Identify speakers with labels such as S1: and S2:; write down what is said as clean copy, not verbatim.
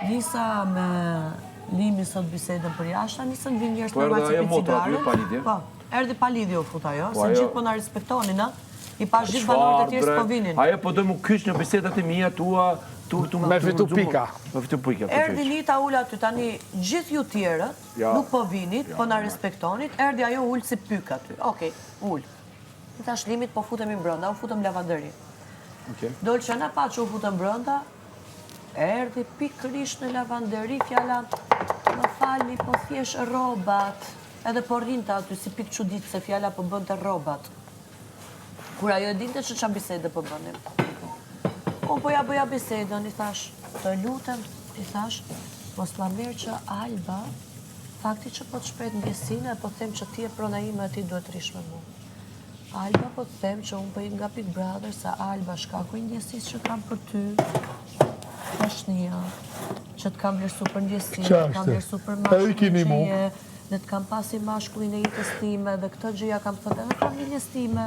S1: Nisa me Limi sot bisedën për jashta, nisën vinë njerëz
S2: Po erdhe ajo moto aty pa lidhje?
S1: Po, erdhi pa lidhje u fut ajo, se gjithë po na respektonin, I pa gjithë banorët e tjerë s'po vinin.
S2: Ajo po do më kyç në bisedat e mia tua,
S3: me fitu pika.
S2: Me fitu pika.
S1: Erdhi Nita ul aty tani, gjithë ju tjerët nuk po vinit, po na respektonit, erdhi ajo ul si pyk aty. Okej, ul. I thash Limit po futemi brenda, u futëm lavanderi. Dol që na pa që u futëm brenda, erdhi pikërisht në lavanderi fjala, më falni po thjesht rrobat, edhe po rrinte aty si pikë çuditë se fjala po bënte rrobat. Kur ajo e dinte që çfarë bisede po bënim. Unë po ja bëja bisedën, I thash, të lutem, I thash, mos ma merr që Alba, fakti që po të shpret ndjesinë, po them që ti e prona ime e ti duhet rish me mua. Alba po të them që unë po i nga Big Brother, se Alba shkaku I ndjesisë që kam për ty, tashnia, që të kam vlerësu për ndjesinë, të kam vlerësu për mashkullin që je, dhe të kam pasi mashkullin e jetës time, dhe këtë gjëja kam thënë edhe familjes time.